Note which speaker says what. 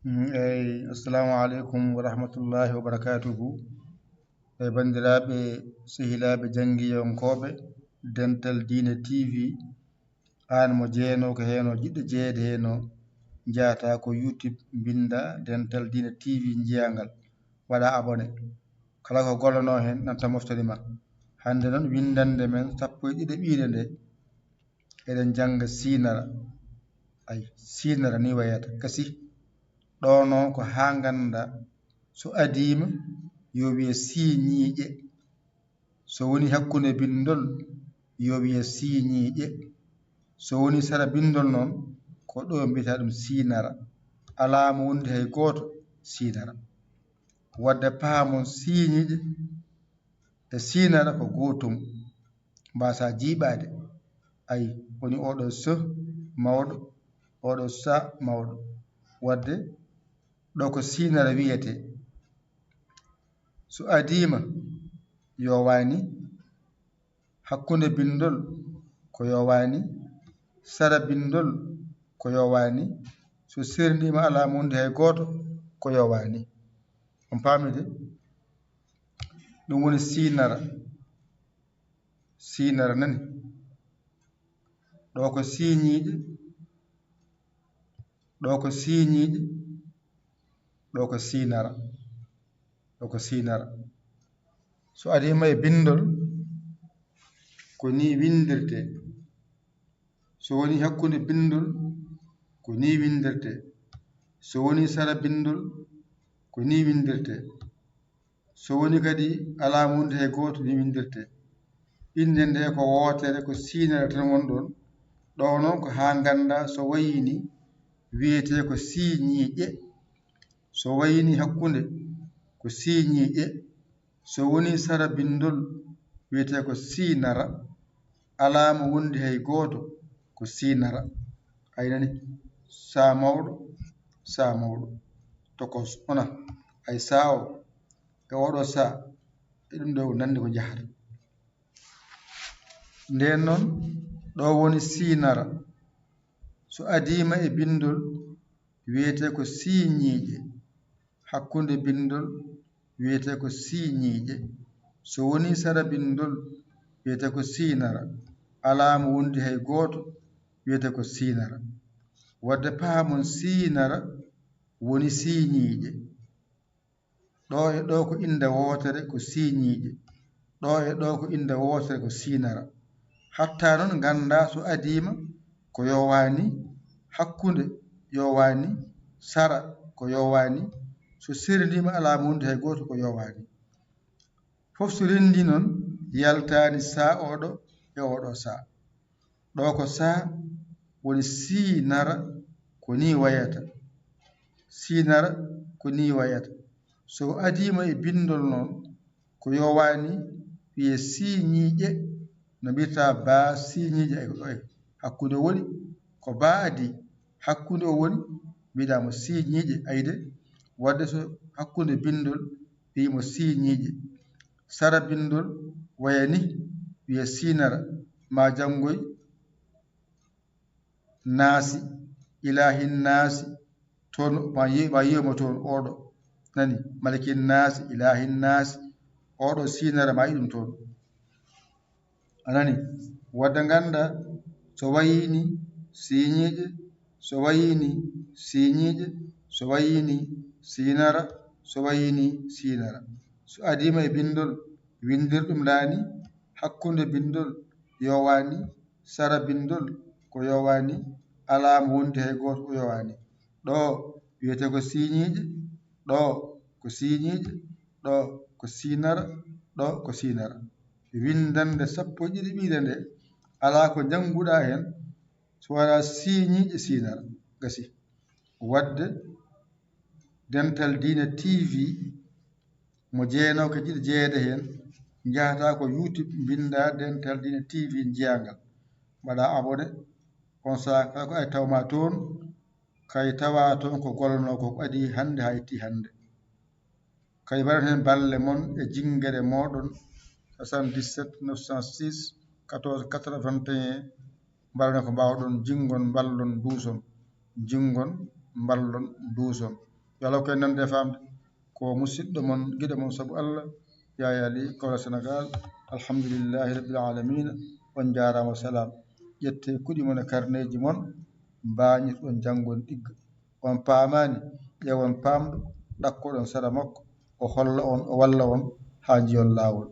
Speaker 1: Assalamu alaikum wa rahmatullahi wa barakatuhu. Bandiraɓe sehilaɓe jangguiyonkoɓe Dental Dina TV, an mo jeeyano ko heno jiɗɗo jeeyede heno jahata ko YouTube binda Dental Dina TV jiyangal waɗa abonné, kala ko gollano hen nanta moftanima. Hande noon windande men 12 ɓiire nde eɗen jangga sinara. Sinara ni wayata kasi ɗo noon ko ha ganda so adima yo wiye siñiiƴe, so woni hakkunde bindol yo wiye siñiiƴe, so woni sara bindol noon ko ɗo mbiyata ɗum sinara. Alama wonde hay goto sinara. Wadde paamon siñiiƴe e sinara ko gotum, mbasa jiiɓade. Woni oɗo S mawɗo, oɗo sa mawɗo. Wadde ɗo ko sinara wiyete. So adima yo wani, hakkunde bindol ko yo wani, sara bindol ko yo wani, so serdima alama wonde hay goto ko yo wani. On paamide? Ɗum woni sinara. Sinara nani? ɗo ko siñiiƴe, ɗo ko siñiiƴe, ɗo ko sinara. Ɗo ko sinara. So adima e bindol ko ni windirte. So woni hakkunde bindol ko ni windirte. So woni sara bindol ko ni windirte. So woni kadi alama wonde hay goto ni windirte. Inde nde ko wotere ko sinara tan woni ɗon. Ɗo noon ko ha ganda so wayini wiyete ko siñiiƴe, so wayini hakkunde ko siñiiƴe, so woni sara bindol wiyete ko sinara, alama wonde hay goto ko sinara. Aynani? Sa mawɗo, sa mawɗo. Tokos ona ay sa o e oɗo sa e ɗum ɗo nandi ko jahata. Nden noon ɗo woni sinara. So adima e bindol wiyete ko siñiiƴe, hakkunde bindol wiyete ko siñiiƴe, so woni sara bindol wiyete ko sinara, alama wonde hay goto wiyete ko sinara. Wadde paamon sinara woni siñiiƴe. Ɗo e ɗo ko inde wotere ko siñiiƴe, ɗo e ɗo ko inde wotere ko sinara. Hatta noon ganda so adima ko yo wani, hakkunde yo wani, sara ko yo wani, so serdima alama wonde hay goto ko yo wani. Fof so rendi noon yaltani sa oɗo e oɗo sa. Ɗo ko sa woni sinara ko ni wayata. Sinara ko ni wayata. So adima e bindol noon ko yo wani wiye siñiiƴe, no mbiyata ba siñiiƴe hakkunde woni ko ba adi, hakkunde o woni mbiɗamo siñiiƴe. Ayde? Wadde so hakkunde bindol wimo siñiiƴe, sara bindol wayani wiye sinara. Ma jangoy naasi, ilahin naasi, toon ma yiyoma toon oɗo nani, malikin naasi, ilahin naasi, oɗo sinara ma yi ɗum toon. Anani? Wadde ganda so wayini siñiiƴe, so wayini siñiiƴe, so wayini sinara, so wayini sinara. So adima e bindol windirɗum laani, hakkunde bindol yo wani, sara bindol ko yo wani, alama wonde hay goto ko yo wani. Ɗo wiyete ko siñiiƴe, ɗo ko siñiiƴe, ɗo ko sinara, ɗo ko sinara. Windande 12 ɓiire nde ala ko janguɗa hen so wona siñiiƴe sinara. Gasi. Wadde Dental Dina TV mo jeeyano ko jiɗi jeeyede hen jahata ko YouTube binda Dental Dina TV jiyangal, mbaɗa abonné. On saaha kala ko ari tawma toon, kay tawa toon ko gollano ko adi hande ha yetti hande. Kay mbaɗon hen balle mon e jingere moɗon 77 906 14 81. Mbaɗon ko mbawɗon jingon ballon duuson, jingon ballon duuson. yo Allah koye nande famde ko musidɗo mon giɗo mon sabu Allah Yaya Ly Kawla Sénégal alhamdulillahi rabbil alamina on jarama salam ƴette kuuɗi mon e carnet ji mon mbañirɗon janggol ɗigga on paamani ƴewon pamɗo ɗakkoɗon saɗa makko o holla on o walla on ha jiiyon lawol